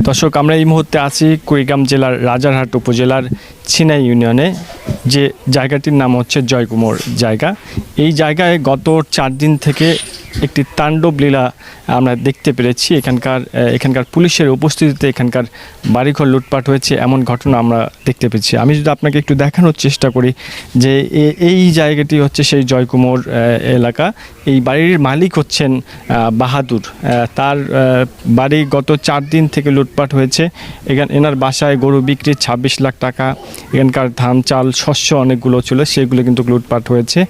দর্শক, আমরা এই মুহূর্তে আছি কুড়িগ্রাম জেলার রাজারহাট উপজেলার ছিনাই ইউনিয়নে, যে জায়গাটির নাম হচ্ছে জয়কুমোর জায়গা। এই জায়গায় গত 4 দিন থেকে একটি তাণ্ডব লীলা আমরা দেখতে পেরেছি। এখানকার পুলিশের উপস্থিতিতে এখানকার বাড়িঘর লুটপাট হয়েছে, এমন ঘটনা আমরা দেখতে পেয়েছি। আমি যদি আপনাকে একটু দেখানোর চেষ্টা করি যে এই জায়গাটি হচ্ছে সেই জয়কুমোর এলাকা। এই বাড়ির মালিক হচ্ছেন বাহাদুর। তার বাড়ি গত 4 দিন থেকে লুটপাট হয়েছে। এনার বাসায় গরু বিক্রি 26 লাখ টাকা, এখানকার ধান চাল শস্য অনেকগুলো ছিল, সেগুলো কিন্তু লুটপাট হয়েছে।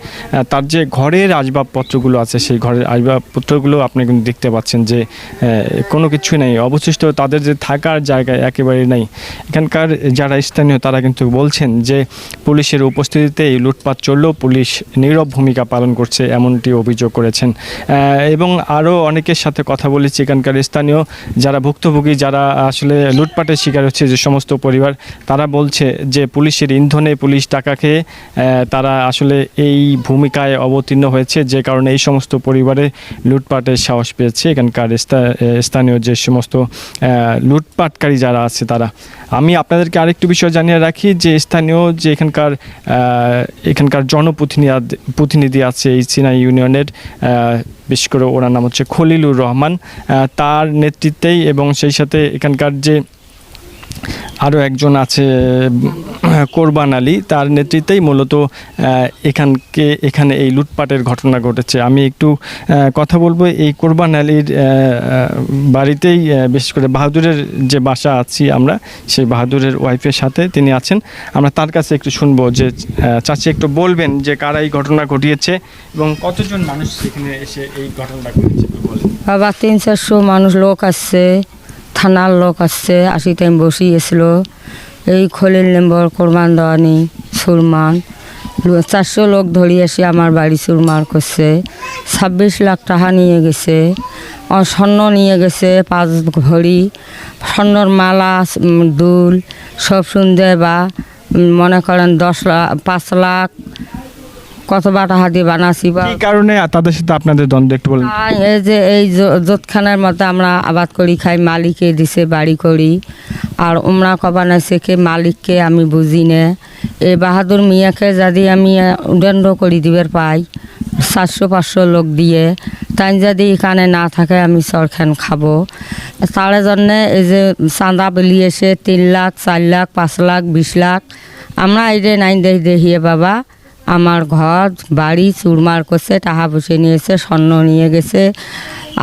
তার যে ঘরের আসবাবপত্রগুলো আছে, সেই ঘরের আসবাবপত্রগুলো আপনি কিন্তু দেখতে পাচ্ছেন যে কোনো কিছুই নেই, অবশিষ্ট তাদের যে থাকার জায়গায় একেবারেই নেই। এখানকার যারা স্থানীয় তারা কিন্তু বলছেন যে পুলিশের উপস্থিতিতে এই লুটপাট চললেও পুলিশ নীরব ভূমিকা পালন করছে, এমনটি অভিযোগ করেছেন। এবং আরও অনেকের সাথে কথা বলেছি, এখানকার স্থানীয় যারা ভুক্তভোগী, যারা আসলে লুটপাটের শিকার হচ্ছে যে সমস্ত পরিবার, তারা বলছে যে পুলিশের ইন্ধনে, পুলিশ টাকা খেয়ে তারা আসলে এই ভূমিকায় অবতীর্ণ হয়েছে, যে কারণে এই সমস্ত পরিবারে লুটপাটের সাহস পেয়েছে এখানকার স্থানীয় যে সমস্ত লুটপাটকারী যারা আছে তারা। আমি আপনাদেরকে আরেকটু বিষয় জানিয়ে রাখি যে স্থানীয় যে এখানকার জনপ্রতিনিধি আছে এই ছিনাই ইউনিয়নের, বিশেষ করে ওনার নাম হচ্ছে খলিলুর রহমান, তার নেতৃত্বেই এবং সেই সাথে এখানকার যে আরও একজন আছে কোরবান আলী, তার নেতৃত্বেই মূলত এখানে এই লুটপাটের ঘটনা ঘটেছে। আমি একটু কথা বলবো এই কোরবান আলীর বাড়িতেই, বিশেষ করে বাহাদুরের যে বাসা আছি আমরা, সেই বাহাদুরের ওয়াইফের সাথে তিনি আছেন। আমরা তার কাছে একটু শুনবো যে চাচি একটু বলবেন যে কারা এই ঘটনা ঘটিয়েছে এবং কতজন মানুষ এখানে এসে এই ঘটনাটা ঘটেছে বলেন। বাবা 300-400 মানুষ লোক আসছে, থানার লোক আসছে, 80 টাইম বসিয়েছিল। এই খলিল নম্বর কোরবান দেওয়ানি সুরমান 400 লোক ধরিয়ে এসে আমার বাড়ি সুরমার করছে। 26 লাখ টাকা নিয়ে গেছে, স্বর্ণ নিয়ে গেছে 5 ভরি, স্বর্ণর মালা, দুল সব শুনতে বা মনে করেন 5 লাখ কতবা টাকা দিয়ে বানাছি। বা এই কারণে তাদের সাথে আপনাদের দ্বন্দ্ব একটু বলুন। এই যে এই জোতখানার মধ্যে আমরা আবাদ করি খাই, মালিকে দিছে বাড়ি করি, আর উমরা কবানাইছে কে মালিককে আমি বুঝি না। এই বাহাদুর মিয়াকে যদি আমি দণ্ড করি দিবের পাই 400-500 লোক দিয়ে, তাই যদি এখানে না থাকে আমি সরখান খাবো। তার জন্যে এই যে চাঁদা বেরিয়েছে 3 লাখ, 4 লাখ, 5 লাখ, 20 লাখ। আমরা এই যে নাই দেখিয়ে বাবা আমার ঘর বাড়ি চুরমার করছে, টাকা পয়সা নিয়েছে, স্বর্ণ নিয়ে গেছে,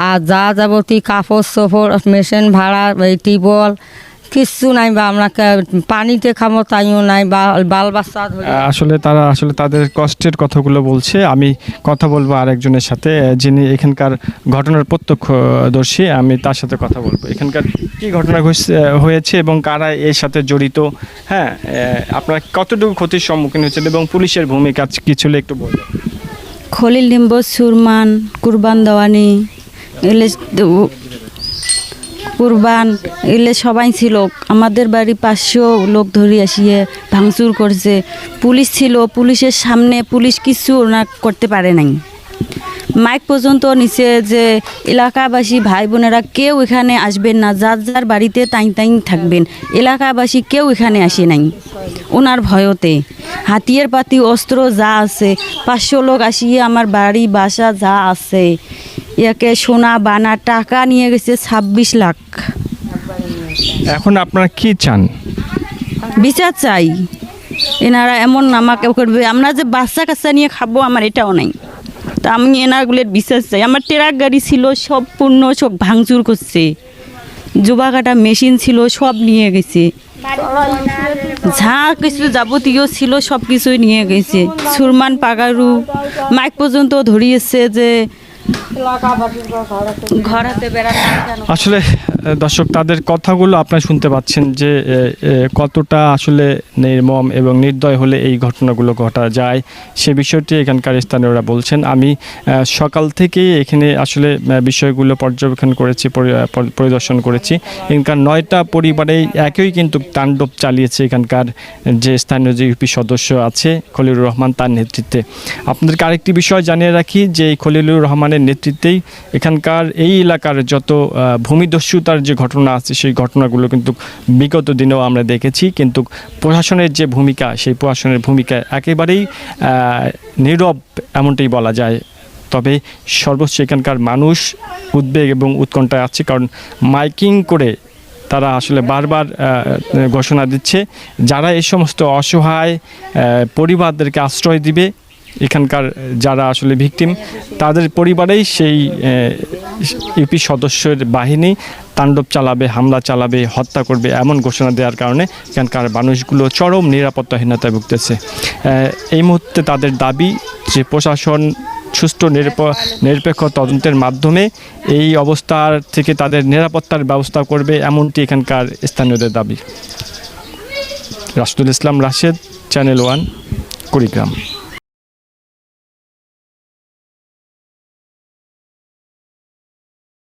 আর যা যাবতীয় কাপড় চোপড়, মেশিন ভাড়া, এই টিউবওয়েল কিচ্ছু নাই, বা আমরা পানিতে খাবো তাইও নাই, বা বাল বাচ্চা আসলে তাদের কষ্টের কথাগুলো বলছে। আমি কথা বলবো আরেকজনের সাথে, যিনি এখানকার ঘটনার প্রত্যক্ষদর্শী, আমি তার সাথে কথা বলবো। এখানকার কি ঘটনা হয়েছে এবং কারা এর সাথে জড়িত, হ্যাঁ, আপনারা কতটুকু ক্ষতির সম্মুখীন হয়েছেন এবং পুলিশের ভূমিকা কি ছিল একটু বলবেন। খলিল লিম্ব, সুরমান, কুরবান দেওয়ানি, কুরবান এলে সবাই ছিল। আমাদের বাড়ি 500 লোক ধরে আসিয়ে ভাঙচুর করছে। পুলিশ ছিল, পুলিশের সামনে পুলিশ কিছু না করতে পারে নাই। মাইক পর্যন্ত নিচে যে এলাকাবাসী ভাই বোনেরা কেউ এখানে আসবেন না, যার যার বাড়িতে তাই থাকবেন। এলাকাবাসী কেউ এখানে আসে নাই ওনার ভয়তে। হাতিয়ার পাতি অস্ত্র যা আছে 500 লোক আসিয়ে আমার বাড়ি বাসা যা আছে, একে সোনা বানা টাকা নিয়ে গেছে 26 লাখ। এখন আপনারা কি চান? বিচার চাই। এনারা এমন আমাকে করবে, আমরা যে বাচ্চা কাচ্চা নিয়ে খাবো আমার এটাও নাই। তা আমি এনারগুলোর বিশ্বাস চাই। আমার ট্রাক গাড়ি ছিল সব পূর্ণ, সব ভাঙচুর করছে। জোবা কাটা মেশিন ছিল সব নিয়ে গেছে, যা কিছু যাবতীয় ছিল সব কিছুই নিয়ে গেছে। সুরমান পাগারু মাইক পর্যন্ত ধরিয়েছে যে ঘরাতে বেড়াতে। আসলে দর্শক, তাদের কথাগুলো আপনারা শুনতে পাচ্ছেন যে কতটা আসলে নির্মম এবং নির্দয় হলে এই ঘটনাগুলো ঘটা যায়, সে বিষয়টি এখানকার স্থানীয়রা বলছেন। আমি সকাল থেকেই এখানে আসলে বিষয়গুলো পর্যবেক্ষণ করেছি, পরিদর্শন করেছি। এখানকার 9টা পরিবারেই একই কিন্তু তাণ্ডব চালিয়েছে এখানকার যে স্থানীয় যে ইউপি সদস্য আছে খলিলুর রহমান, তার নেতৃত্বে। আপনাদেরকে আরেকটি বিষয় জানিয়ে রাখি যে এই খলিলুর রহমানের নেতৃত্বেই এখানকার এই এলাকার যত ভূমিদস্যুতা হত্যার যে ঘটনা আছে সেই ঘটনাগুলো কিন্তু বিগত দিনেও আমরা দেখেছি, কিন্তু প্রশাসনের যে ভূমিকা সেই প্রশাসনের ভূমিকা একেবারেই নীরব এমনটাই বলা যায়। তবে সর্বোচ্চ এখানকার মানুষ উদ্বেগ এবং উৎকণ্ঠায় আছে, কারণ মাইকিং করে তারা আসলে বারবার ঘোষণা দিচ্ছে যারা এই সমস্ত অসহায় পরিবারদেরকে আশ্রয় দিবে, এখানকার যারা আসলে ভিকটিম তাদের পরিবারেই সেই ইউপি সদস্যের বাহিনী তাণ্ডব চালাবে, হামলা চালাবে, হত্যা করবে এমন ঘোষণা দেওয়ার কারণে এখানকার মানুষগুলো চরম নিরাপত্তাহীনতায় ভুগতেছে। এই মুহূর্তে তাদের দাবি যে প্রশাসন সুষ্ঠু নিরপেক্ষ তদন্তের মাধ্যমে এই অবস্থার থেকে তাদের নিরাপত্তার ব্যবস্থা করবে, এমনটি এখানকার স্থানীয়দের দাবি। রাশিদুল ইসলাম রাশেদ, চ্যানেল 1, কুড়িগ্রাম।